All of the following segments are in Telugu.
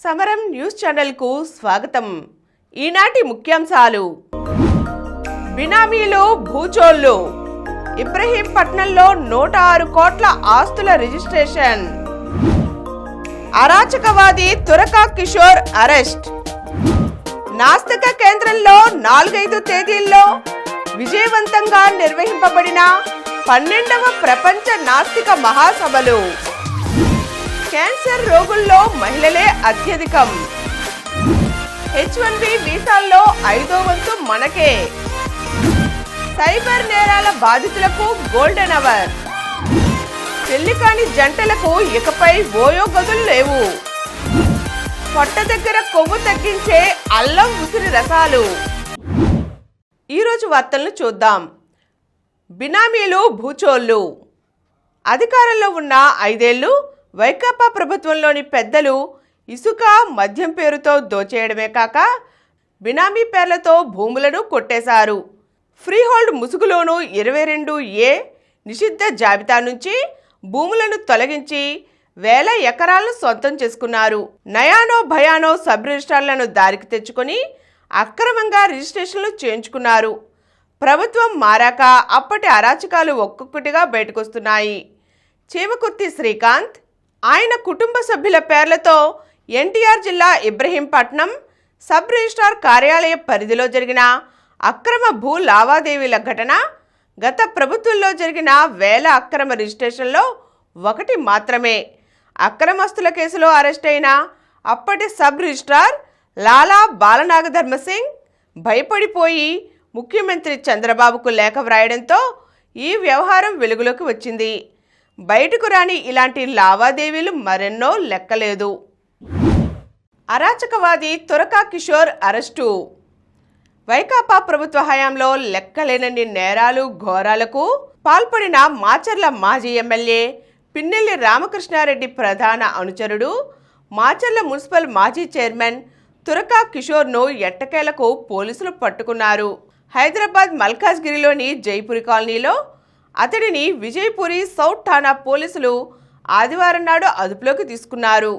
సమరం న్యూస్ ఛానల్కు స్వాగతం. ఈనాటి ముఖ్యాంశాలు: బినామీలు భూచోళ్లు, ఇబ్రహీంపట్నంలో 106 కోట్ల ఆస్తుల రిజిస్ట్రేషన్, అరాచకవాది తురకా కిషోర్ అరెస్ట్, నాస్తిక కేంద్రంలో 4-5 తేదీల్లో విజయవంతంగా నిర్వహింపబడిన 12వ ప్రపంచ నాస్తిక మహాసభలు, క్యాన్సర్ రోగుల్లో మహిళలే అత్యధికం, H1B వీసాల్లో 5వ వంతు మనకే, సైబర్ నేరాల బాధితులకు గోల్డెన్ అవర్, పెళ్లి కాని జంటలకు ఇకపై ఓయో గదులు లేవు, పొట్ట దగ్గర కొవ్వు తగ్గించే అల్లం ఉసిరి రసాలు. ఈరోజు వార్తలను చూద్దాం. బినామీలు భూచోళ్లు. అధికారంలో ఉన్న 5 ఏళ్లు వైకాపా ప్రభుత్వంలోని పెద్దలు ఇసుక, మద్యం పేరుతో దోచేయడమే కాక బినామీ పేర్లతో భూములను కొట్టేశారు. ఫ్రీహోల్డ్ ముసుగులోను 22A నిషిద్ధ జాబితా నుంచి భూములను తొలగించి వేల ఎకరాలను సొంతం చేసుకున్నారు. నయానో భయానో సబ్ రిజిస్ట్రార్లను దారికి తెచ్చుకొని అక్రమంగా రిజిస్ట్రేషన్లు చేయించుకున్నారు. ప్రభుత్వం మారాక అప్పటి అరాచకాలు ఒక్కొక్కటిగా బయటకొస్తున్నాయి. చీమకుర్తి శ్రీకాంత్, ఆయన కుటుంబ సభ్యుల పేర్లతో ఎన్టీఆర్ జిల్లా ఇబ్రహీంపట్నం సబ్ రిజిస్ట్రార్ కార్యాలయ పరిధిలో జరిగిన అక్రమ భూ లావాదేవీల ఘటన గత ప్రభుత్వంలో జరిగిన వేల అక్రమ రిజిస్ట్రేషన్లో ఒకటి మాత్రమే. అక్రమస్తుల కేసులో అరెస్ట్ అయిన అప్పటి సబ్ రిజిస్ట్రార్ లాలా బాలనాగధర్మసింగ్ భయపడిపోయి ముఖ్యమంత్రి చంద్రబాబుకు లేఖ వ్రాయడంతో ఈ వ్యవహారం వెలుగులోకి వచ్చింది. బయటకు రాని ఇలాంటి లావాదేవీలు మరెన్నో లెక్కలేదు. అరాచకవాది తురకా కిషోర్ అరెస్టు. వైకాపా ప్రభుత్వ హయాంలో లెక్కలేనన్ని నేరాలు ఘోరాలకు పాల్పడిన మాచర్ల మాజీ ఎమ్మెల్యే పిన్నెల్లి రామకృష్ణారెడ్డి ప్రధాన అనుచరుడు, మాచర్ల మున్సిపల్ మాజీ చైర్మన్ తురకా కిషోర్ను ఎట్టకేలకు పోలీసులు పట్టుకున్నారు. హైదరాబాద్ మల్కాజ్గిరిలోని జైపురి కాలనీలో అతడిని విజయపురి సౌత్ ఠాణా పోలీసులు ఆదివారం నాడు అదుపులోకి తీసుకున్నారు.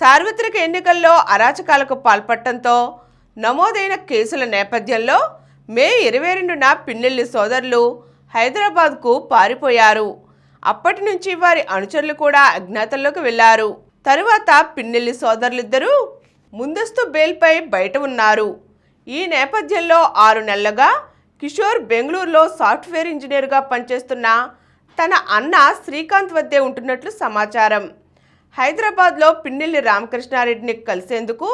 సార్వత్రిక ఎన్నికల్లో అరాచకాలకు పాల్పడటంతో నమోదైన కేసుల నేపథ్యంలో మే 22న పిన్నెల్లి సోదరులు హైదరాబాద్కు పారిపోయారు. అప్పటి నుంచి వారి అనుచరులు కూడా అజ్ఞాతంలోకి వెళ్లారు. తరువాత పిన్నెల్లి సోదరులిద్దరూ ముందస్తు బెయిల్పై బయట ఉన్నారు. ఈ నేపథ్యంలో 6 నెలలుగా కిషోర్ బెంగళూరులో సాఫ్ట్వేర్ ఇంజనీర్గా పనిచేస్తున్న తన అన్న శ్రీకాంత్ వద్దే ఉంటున్నట్లు సమాచారం. హైదరాబాద్లో పిన్నెల్లి రామకృష్ణారెడ్డిని కలిసేందుకు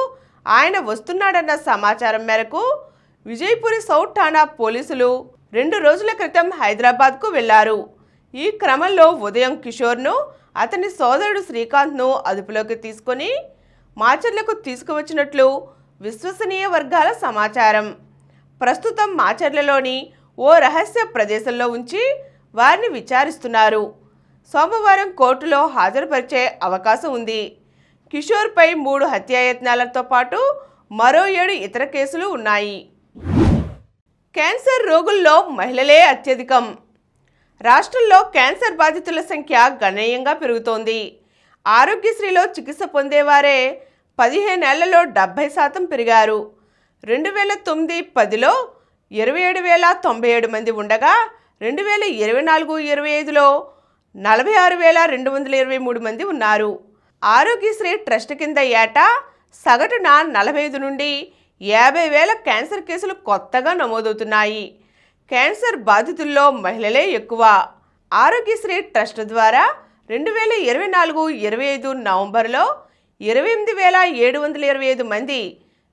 ఆయన వస్తున్నాడన్న సమాచారం మేరకు విజయపురి సౌత్ ఠాణా పోలీసులు 2 రోజుల క్రితం హైదరాబాద్కు వెళ్లారు. ఈ క్రమంలో ఉదయం కిషోర్ను, అతని సోదరుడు శ్రీకాంత్ను అదుపులోకి తీసుకొని మాచర్లకు తీసుకువచ్చినట్లు విశ్వసనీయ వర్గాల సమాచారం. ప్రస్తుతం మాచర్లలోని ఓ రహస్య ప్రదేశంలో ఉంచి వారిని విచారిస్తున్నారు. సోమవారం కోర్టులో హాజరుపరిచే అవకాశం ఉంది. కిషోర్పై 3 హత్యాయత్నాలతో పాటు మరో 7 ఇతర కేసులు ఉన్నాయి. క్యాన్సర్ రోగుల్లో మహిళలే అత్యధికం. రాష్ట్రంలో క్యాన్సర్ బాధితుల సంఖ్య గణనీయంగా పెరుగుతోంది. ఆరోగ్యశ్రీలో చికిత్స పొందేవారే 15 ఏళ్లలో 70% పెరిగారు. 2009-10లో 27,097 మంది ఉండగా 2024-25లో 46,223 మంది ఉన్నారు. ఆరోగ్యశ్రీ ట్రస్ట్ కింద ఏటా సగటున 45 నుండి 50,000 క్యాన్సర్ కేసులు కొత్తగా నమోదవుతున్నాయి. క్యాన్సర్ బాధితుల్లో మహిళలే ఎక్కువ. ఆరోగ్యశ్రీ ట్రస్ట్ ద్వారా 2024-25 నవంబర్లో 28,725 మంది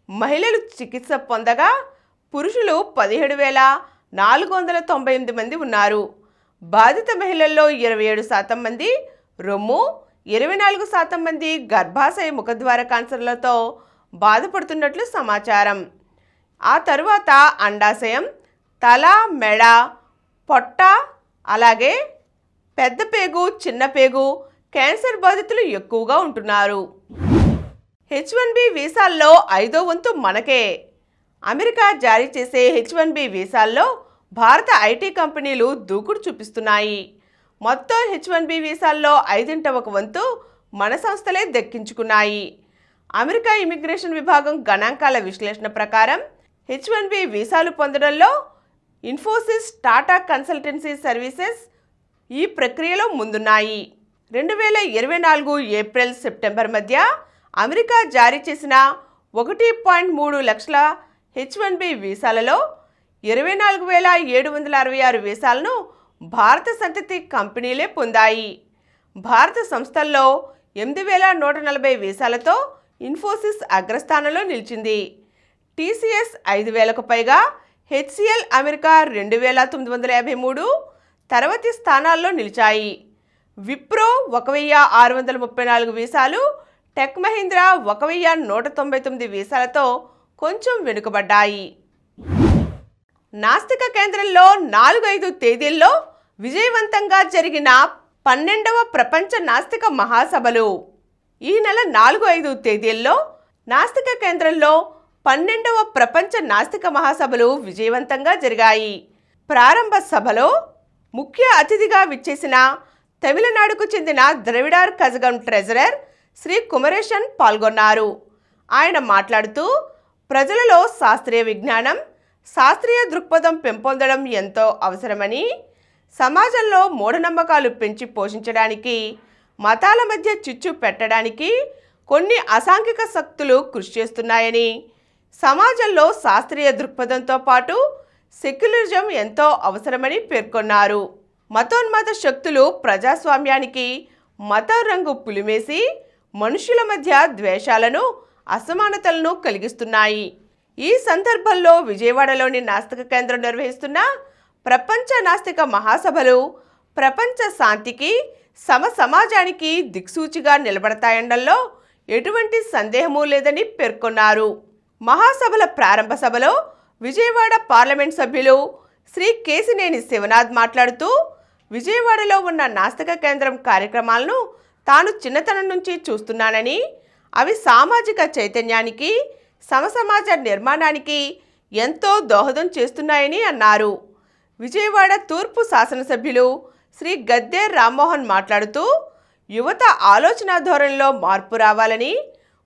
మహిళలు చికిత్స పొందగా పురుషులు 17,498 మంది ఉన్నారు. బాధిత మహిళల్లో 27% మంది రొమ్ము, 24% మంది గర్భాశయ ముఖద్వార క్యాన్సర్లతో బాధపడుతున్నట్లు సమాచారం. ఆ తరువాత అండాశయం, తల, మెడ, పొట్ట, అలాగే పెద్ద పేగు, చిన్న పేగు క్యాన్సర్ బాధితులు ఎక్కువగా ఉంటున్నారు. H1B వీసాల్లో 5వ వంతు మనకే. అమెరికా జారీ చేసే H1B వీసాల్లో భారత ఐటీ కంపెనీలు దూకుడు చూపిస్తున్నాయి. మొత్తం H1B వీసాల్లో 1/5 వంతు మన సంస్థలే దక్కించుకున్నాయి. అమెరికా ఇమిగ్రేషన్ విభాగం గణాంకాల విశ్లేషణ ప్రకారం H1B వీసాలు పొందడంలో ఇన్ఫోసిస్, టాటా కన్సల్టెన్సీ సర్వీసెస్ ఈ ప్రక్రియలో ముందున్నాయి. 2024 ఏప్రిల్ సెప్టెంబర్ మధ్య అమెరికా జారీ చేసిన 1.3 లక్షల H1B వీసాలలో 24,766 వీసాలను భారత సంతతి కంపెనీలే పొందాయి. భారత సంస్థల్లో 8,140 వీసాలతో ఇన్ఫోసిస్ అగ్రస్థానంలో నిలిచింది. TCS 5,000కు పైగా, HCL అమెరికా 2,953 తర్వాతి స్థానాల్లో నిలిచాయి. విప్రో 1,634 వీసాలు, టెక్ మహీంద్రా 1,199 వీసాలతో కొంచెం వెనుకబడ్డాయి. నాస్తిక కేంద్రంలో 4-5 తేదీల్లో విజయవంతంగా జరిగిన 12వ ప్రపంచ నాస్తిక మహాసభలు. ఈ నెల 4-5 తేదీల్లో నాస్తిక కేంద్రంలో 12వ ప్రపంచ నాస్తిక మహాసభలు విజయవంతంగా జరిగాయి. ప్రారంభ సభలో ముఖ్య అతిథిగా విచ్చేసిన తమిళనాడుకు చెందిన ద్రవిడార్ కజగం ట్రెజరర్ శ్రీ కుమరేశన్ పాల్గొన్నారు. ఆయన మాట్లాడుతూ ప్రజలలో శాస్త్రీయ విజ్ఞానం, శాస్త్రీయ దృక్పథం పెంపొందడం ఎంతో అవసరమని, సమాజంలో మూఢనమ్మకాలు పెంచి పోషించడానికి, మతాల మధ్య చిచ్చు పెట్టడానికి కొన్ని అసాంఘిక శక్తులు కృషి చేస్తున్నాయని, సమాజంలో శాస్త్రీయ దృక్పథంతో పాటు సెక్యులరిజం ఎంతో అవసరమని పేర్కొన్నారు. మతోన్మాద శక్తులు ప్రజాస్వామ్యానికి మతం రంగు పులిమేసి మనుషుల మధ్య ద్వేషాలను, అసమానతలను కలిగిస్తున్నాయి. ఈ సందర్భంలో విజయవాడలోని నాస్తిక కేంద్రం నిర్వహిస్తున్న ప్రపంచ నాస్తిక మహాసభలు ప్రపంచ శాంతికి, సమాజానికి దిక్సూచిగా నిలబడతాయనడంలో ఎటువంటి సందేహమూ లేదని పేర్కొన్నారు. మహాసభల ప్రారంభ సభలో విజయవాడ పార్లమెంట్ సభ్యులు శ్రీ కేశినేని శివనాథ్ మాట్లాడుతూ విజయవాడలో ఉన్న నాస్తిక కేంద్రం కార్యక్రమాలను తాను చిన్నతనం నుంచి చూస్తున్నానని, అవి సామాజిక చైతన్యానికి, సమసమాజ నిర్మాణానికి ఎంతో దోహదం చేస్తున్నాయని అన్నారు. విజయవాడ తూర్పు శాసనసభ్యులు శ్రీ గద్దె రామ్మోహన్ మాట్లాడుతూ యువత ఆలోచన ధోరణిలో మార్పు రావాలని,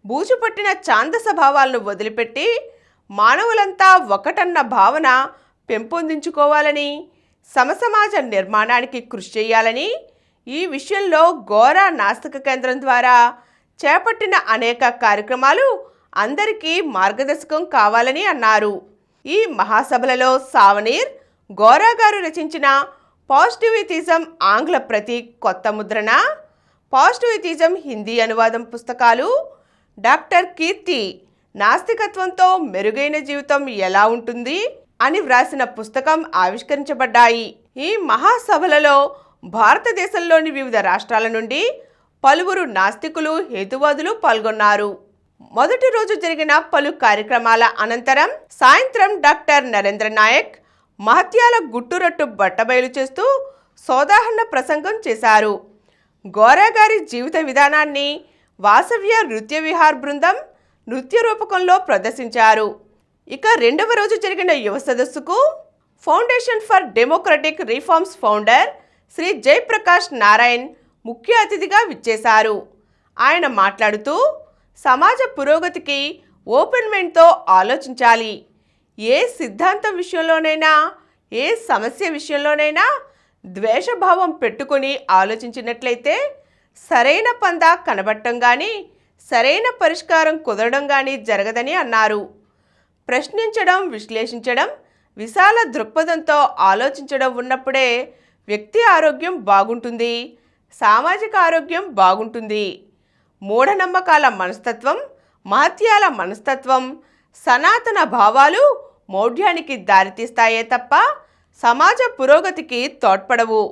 బూజుపట్టిన ఛాందస భావాలను వదిలిపెట్టి మానవులంతా ఒకటన్న భావన పెంపొందించుకోవాలని, సమసమాజ నిర్మాణానికి కృషి చేయాలని, ఈ విషయంలో గోరా నాస్తిక కేంద్రం ద్వారా చేపట్టిన అనేక కార్యక్రమాలు అందరికీ మార్గదర్శకం కావాలని అన్నారు. ఈ మహాసభలలో సావనీర్, గోరా గారు రచించిన పాజిటివిజం ఆంగ్ల ప్రతి కొత్త ముద్రణ, పాజిటివిజం హిందీ అనువాదం పుస్తకాలు, డాక్టర్ కీర్తి నాస్తికత్వంతో మెరుగైన జీవితం ఎలా ఉంటుంది అని వ్రాసిన పుస్తకం ఆవిష్కరించబడ్డాయి. ఈ మహాసభలలో భారతదేశంలోని వివిధ రాష్ట్రాల నుండి పలువురు నాస్తికులు, హేతువాదులు పాల్గొన్నారు. మొదటి రోజు జరిగిన పలు కార్యక్రమాల అనంతరం సాయంత్రం డాక్టర్ నరేంద్ర నాయక్ మహత్యాల గుట్టురట్టు బట్టబయలు చేస్తూ సోదాహరణ ప్రసంగం చేశారు. గోరా గారి జీవిత విధానాన్ని వాసవ్య నృత్య విహార్ బృందం నృత్య రూపకంలో ప్రదర్శించారు. ఇక రెండవ రోజు జరిగిన యువ సదస్సుకు foundation for democratic reforms founder Shri Jayaprakash Narayan ముఖ్య అతిథిగా విచ్చేశారు. ఆయన మాట్లాడుతూ సమాజ పురోగతికి ఓపెన్ మైండ్తో ఆలోచించాలి. ఏ సిద్ధాంతం విషయంలోనైనా, ఏ సమస్య విషయంలోనైనా ద్వేషభావం పెట్టుకొని ఆలోచించినట్లయితే సరైన పందా కనబడటం కానీ, సరైన పరిష్కారం కుదరడం కానీ జరగదని అన్నారు. ప్రశ్నించడం, విశ్లేషించడం, విశాల దృక్పథంతో ఆలోచించడం ఉన్నప్పుడే వ్యక్తి ఆరోగ్యం బాగుంటుంది, సామాజిక ఆరోగ్యం బాగుంటుంది. మూఢనమ్మకాల మనస్తత్వం, మహత్యాల మనస్తత్వం, సనాతన భావాలు మౌఢ్యానికి దారితీస్తాయే తప్ప సమాజ పురోగతికి తోడ్పడవు.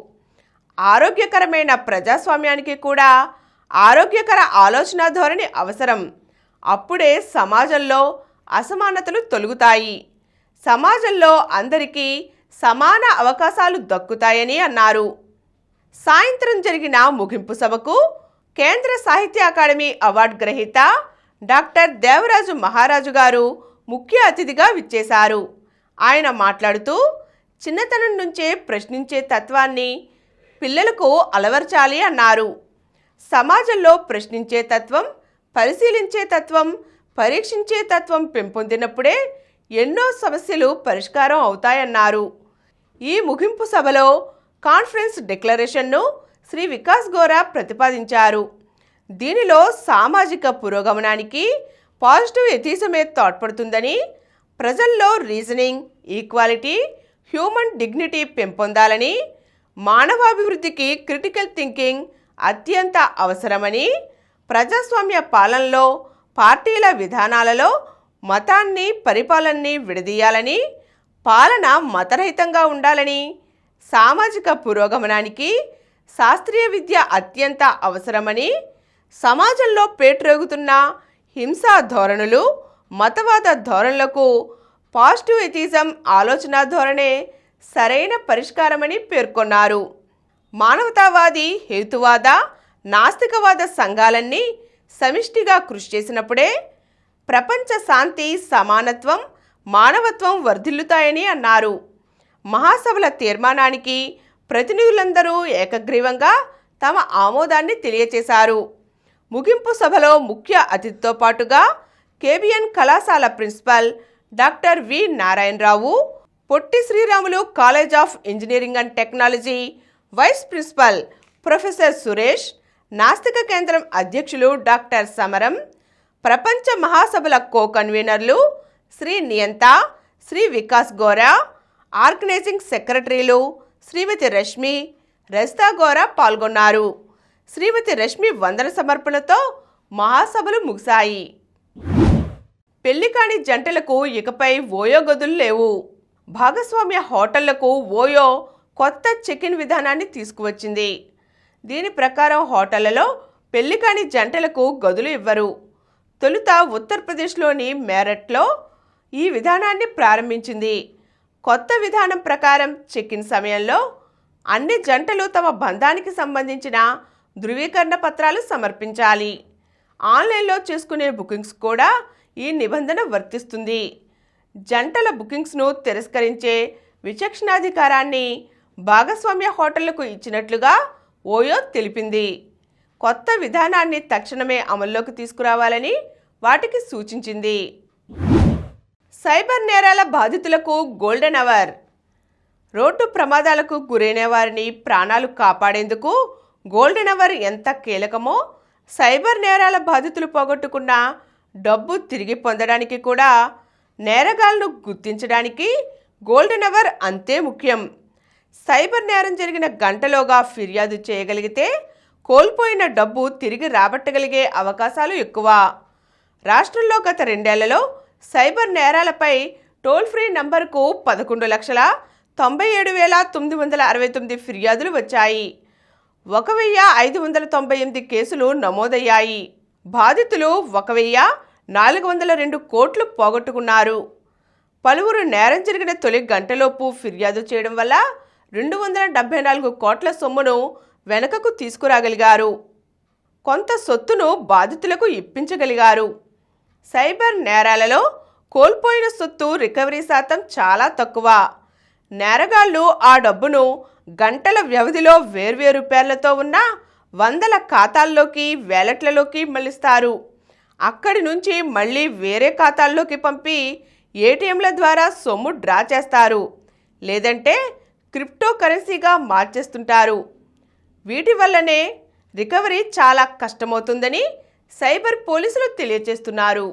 ఆరోగ్యకరమైన ప్రజాస్వామ్యానికి కూడా ఆరోగ్యకర ఆలోచన ధోరణి అవసరం. అప్పుడే సమాజంలో అసమానతలు తొలగుతాయి, సమాజంలో అందరికీ సమాన అవకాశాలు దక్కుతాయని అన్నారు. సాయంత్రం జరిగిన ముగింపు సభకు కేంద్ర సాహిత్య అకాడమీ అవార్డు గ్రహీత డాక్టర్ దేవరాజు మహారాజు గారు ముఖ్య అతిథిగా విచ్చేశారు. ఆయన మాట్లాడుతూ చిన్నతనం నుంచే ప్రశ్నించే తత్వాన్ని పిల్లలకు అలవర్చాలి అన్నారు. సమాజంలో ప్రశ్నించే తత్వం పరిశీలించే తత్వం, పరీక్షించే తత్వం పెంపొందినప్పుడే ఎన్నో సమస్యలు పరిష్కారం అవుతాయన్నారు. ఈ ముగింపు సభలో కాన్ఫరెన్స్ డిక్లరేషన్ను శ్రీ వికాస్ గోరా ప్రతిపాదించారు. దీనిలో సామాజిక పురోగమనానికి పాజిటివ్ ఎథిజమే తోడ్పడుతుందని, ప్రజల్లో రీజనింగ్, ఈక్వాలిటీ, హ్యూమన్ డిగ్నిటీ పెంపొందాలని, మానవాభివృద్ధికి క్రిటికల్ థింకింగ్ అత్యంత అవసరమని, ప్రజాస్వామ్య పాలనలో పార్టీల విధానాలలో మతాన్ని, పరిపాలనని విడదీయాలని, పాలన మతరహితంగా ఉండాలని, సామాజిక పురోగమనానికి శాస్త్రీయ విద్య అత్యంత అవసరమని, సమాజంలో పేట్రేగుతున్న హింసా ధోరణులు, మతవాద ధోరణులకు పాజిటివ్ ఎథిజం ఆలోచన ధోరణే సరైన పరిష్కారమని పేర్కొన్నారు. మానవతావాది, హేతువాద, నాస్తికవాద సంఘాలన్నీ సమిష్టిగా కృషి చేసినప్పుడే ప్రపంచ శాంతి, సమానత్వం, మానవత్వం వర్ధిల్లుతాయని అన్నారు. మహాసభల తీర్మానానికి ప్రతినిధులందరూ ఏకగ్రీవంగా తమ ఆమోదాన్ని తెలియచేశారు. ముగింపు సభలో ముఖ్య అతిథితో పాటుగా కేబిఎన్ కళాశాల principal doctor V Narayanarao, Potti Sriramulu college of engineering and technology vice principal professor Suresh, నాస్తిక కేంద్రం అధ్యక్షులు డాక్టర్ సమరం, ప్రపంచ మహాసభల కో కన్వీనర్లు శ్రీ నియంత, శ్రీ వికాస్ గోరా, ఆర్గనైజింగ్ సెక్రటరీలు శ్రీమతి రష్మి, రజితా గోరా పాల్గొన్నారు. శ్రీమతి రష్మి వందన సమర్పణతో మహాసభలు ముగిశాయి. పెళ్లికాని జంటలకు ఇకపై ఓయో గదులు లేవు. భాగస్వామ్య హోటళ్లకు ఓయో కొత్త చెక్-ఇన్ విధానాన్ని తీసుకువచ్చింది. దీని ప్రకారం హోటళ్లలో పెళ్లికాని జంటలకు గదులు ఇవ్వరు. తొలుత ఉత్తరప్రదేశ్లోని మేరట్లో ఈ విధానాన్ని ప్రారంభించింది. కొత్త విధానం ప్రకారం చెక్-ఇన్ సమయంలో అన్ని జంటలు తమ బంధానికి సంబంధించిన ధృవీకరణ పత్రాలు సమర్పించాలి. ఆన్లైన్లో చేసుకునే బుకింగ్స్ కూడా ఈ నిబంధన వర్తిస్తుంది. జంటల బుకింగ్స్ను తిరస్కరించే విచక్షణాధికారాన్ని భాగస్వామ్య హోటళ్లకు ఇచ్చినట్లుగా ఓయో తెలిపింది. కొత్త విధానాన్ని తక్షణమే అమల్లోకి తీసుకురావాలని వాటికి సూచించింది. సైబర్ నేరాల బాధితులకు గోల్డెన్ అవర్. రోడ్డు ప్రమాదాలకు గురైన వారిని ప్రాణాలు కాపాడేందుకు గోల్డెన్ అవర్ ఎంత కీలకమో, సైబర్ నేరాల బాధితులు పోగొట్టుకున్న డబ్బు తిరిగి పొందడానికి కూడా నేరగాళ్లను గుర్తించడానికి గోల్డెన్ అవర్ అంతే ముఖ్యం. సైబర్ నేరం జరిగిన గంటలోగా ఫిర్యాదు చేయగలిగితే కోల్పోయిన డబ్బు తిరిగి రాబట్టగలిగే అవకాశాలు ఎక్కువ. రాష్ట్రంలో గత 2 ఏళ్లలో సైబర్ నేరాలపై టోల్ ఫ్రీ నంబర్కు 11,97,969 ఫిర్యాదులు వచ్చాయి. 1,598 కేసులు నమోదయ్యాయి. బాధితులు 1,402 కోట్లు పోగొట్టుకున్నారు. పలువురు నేరం జరిగిన తొలి గంటలోపు ఫిర్యాదు చేయడం వల్ల 274 కోట్ల సొమ్మును వెనుకకు తీసుకురాగలిగారు. కొంత సొత్తును బాధితులకు ఇప్పించగలిగారు. సైబర్ నేరాలలో కోల్పోయిన సొత్తు రికవరీ శాతం చాలా తక్కువ. నేరగాళ్లు ఆ డబ్బును గంటల వ్యవధిలో వేర్వేరు పేర్లతో ఉన్న వందల ఖాతాల్లోకి, వ్యాలెట్లలోకి మళ్లిస్తారు. అక్కడి నుంచి మళ్ళీ వేరే ఖాతాల్లోకి పంపి ఏటీఎంల ద్వారా సొమ్ము డ్రా చేస్తారు, లేదంటే క్రిప్టో కరెన్సీగా మార్చేస్తుంటారు. వీటి వల్లనే రికవరీ చాలా కష్టమవుతుందని సైబర్ పోలీసులు తెలియజేస్తున్నారు.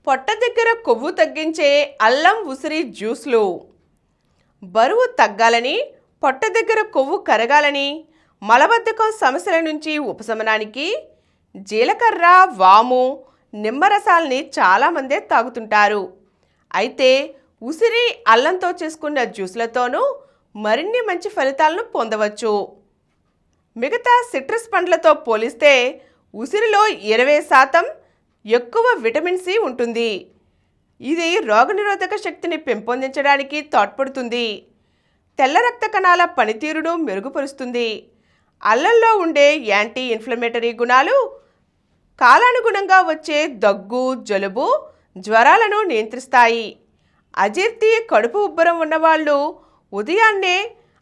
పొట్ట దగ్గర కొవ్వు తగ్గించే అల్లం ఉసిరి జ్యూస్లు. బరువు తగ్గాలని, పొట్ట దగ్గర కొవ్వు కరగాలని, మలబద్ధకం సమస్యల నుంచి ఉపశమనానికి జీలకర్ర, వాము, నిమ్మరసాల్ని చాలామందే తాగుతుంటారు. అయితే ఉసిరి, అల్లంతో చేసుకున్న జ్యూస్లతోనూ మరిన్ని మంచి ఫలితాలను పొందవచ్చు. మిగతా సిట్రస్ పండ్లతో పోలిస్తే ఉసిరిలో 20% ఎక్కువ విటమిన్ సి ఉంటుంది. ఇది రోగనిరోధక శక్తిని పెంపొందించడానికి తోడ్పడుతుంది. తెల్ల రక్త కణాల పనితీరును మెరుగుపరుస్తుంది. అల్లంలో ఉండే యాంటీ ఇన్ఫ్లమేటరీ గుణాలు కాలానుగుణంగా వచ్చే దగ్గు, జలుబు, జ్వరాలను నియంత్రిస్తాయి. అజీర్తి, కడుపు ఉబ్బరం ఉన్నవాళ్ళు ఉదయాన్నే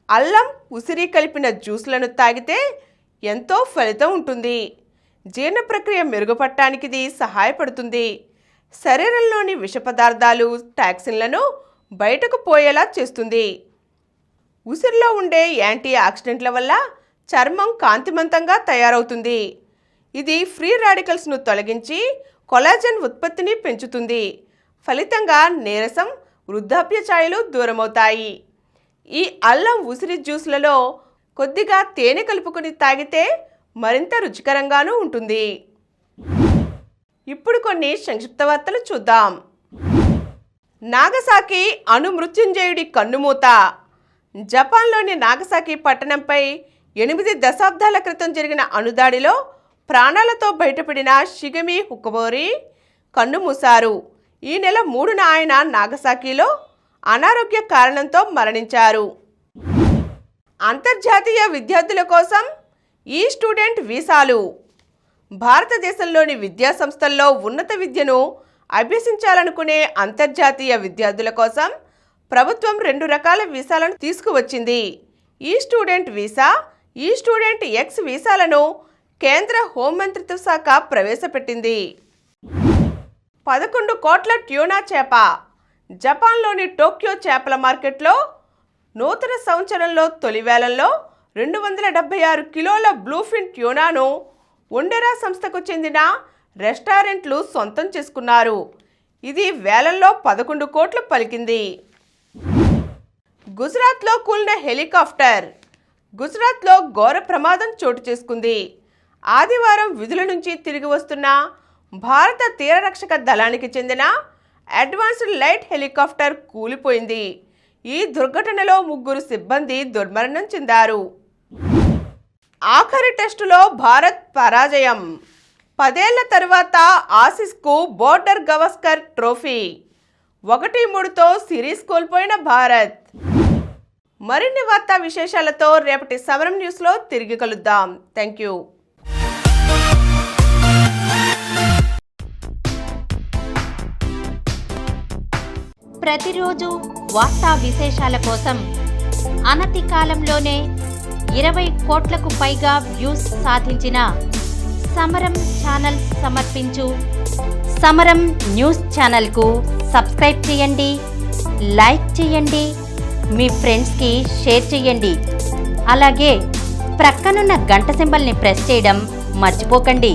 అల్లం, ఉసిరి కలిపిన జ్యూస్లను తాగితే ఎంతో ఫలితం ఉంటుంది. జీర్ణ ప్రక్రియ మెరుగుపడటానికి ఇది సహాయపడుతుంది. శరీరంలోని విష పదార్థాలు, టాక్సిన్లను బయటకు పోయేలా చేస్తుంది. ఉసిరిలో ఉండే యాంటీ ఆక్సిడెంట్ల వల్ల చర్మం కాంతిమంతంగా తయారవుతుంది. ఇది ఫ్రీ రాడికల్స్ను తొలగించి కొలాజన్ ఉత్పత్తిని పెంచుతుంది. ఫలితంగా నీరసం, వృద్ధాప్య ఛాయలు దూరమవుతాయి. ఈ అల్లం ఉసిరి జ్యూస్లలో కొద్దిగా తేనె కలుపుకొని తాగితే మరింత రుచికరంగానూ ఉంటుంది. ఇప్పుడు కొన్ని సంక్షిప్త వార్తలు చూద్దాం. నాగసాకి అణు మృత్యుంజయుడి కన్నుమూత. జపాన్లోని నాగసాకి పట్టణంపై 8 దశాబ్దాల క్రితం జరిగిన అణుదాడిలో ప్రాణాలతో బయటపడిన షిగెమి ఫుకుమోరి కన్నుమూశారు. ఈ నెల 3న ఆయన నాగసాకిలో అనారోగ్య కారణంతో మరణించారు. అంతర్జాతీయ విద్యార్థుల కోసం ఈ స్టూడెంట్ వీసాలు. భారతదేశంలోని విద్యా సంస్థల్లో ఉన్నత విద్యను అభ్యసించాలనుకునే అంతర్జాతీయ విద్యార్థుల కోసం ప్రభుత్వం 2 రకాల వీసాలను తీసుకువచ్చింది. ఈ స్టూడెంట్ వీసా, ఈ స్టూడెంట్ ఎక్స్ వీసాలను కేంద్ర హోంమంత్రిత్వ శాఖ ప్రవేశపెట్టింది. 11 కోట్ల ట్యూనా చేప. జపాన్లోని టోక్యో చేపల మార్కెట్లో నూతన సంవత్సరంలో తొలి వేలంలో 276 కిలోల బ్లూఫిన్ ట్యూనాను ఒండెరా సంస్థకు చెందిన రెస్టారెంట్లు సొంతం చేసుకున్నారు. ఇది వేలంలో 11 కోట్లు పలికింది. గుజరాత్లో కూలిన హెలికాప్టర్. గుజరాత్లో ఘోర ప్రమాదం చోటు చేసుకుంది. ఆదివారం విధుల నుంచి తిరిగి వస్తున్న భారత తీరరక్షక దళానికి చెందిన అడ్వాన్స్డ్ లైట్ హెలికాప్టర్ కూలిపోయింది. ఈ దుర్ఘటనలో 3 సిబ్బంది దుర్మరణం చెందారు. ఆఖరి టెస్టులో భారత్ పరాజయం. 10 ఏళ్ల తర్వాత ఆసీస్కు బోర్డర్ గవస్కర్ ట్రోఫీ. 1-3తో సిరీస్ కోల్పోయిన భారత్. మరిన్ని వార్తా విశేషాలతో రేపటి సమరం న్యూస్లో తిరిగి కలుద్దాం. Thank you. ప్రతిరోజు వార్తా విశేషాల కోసం అనతి కాలంలోనే 20 కోట్లకు పైగా వ్యూస్ సాధించిన సమరం ఛానల్ సమర్పించు సమరం న్యూస్ ఛానల్కు సబ్స్క్రైబ్ చేయండి, లైక్ చేయండి, మీ ఫ్రెండ్స్కి షేర్ చేయండి. అలాగే ప్రక్కనున్న గంట సింబల్ని ప్రెస్ చేయడం మర్చిపోకండి.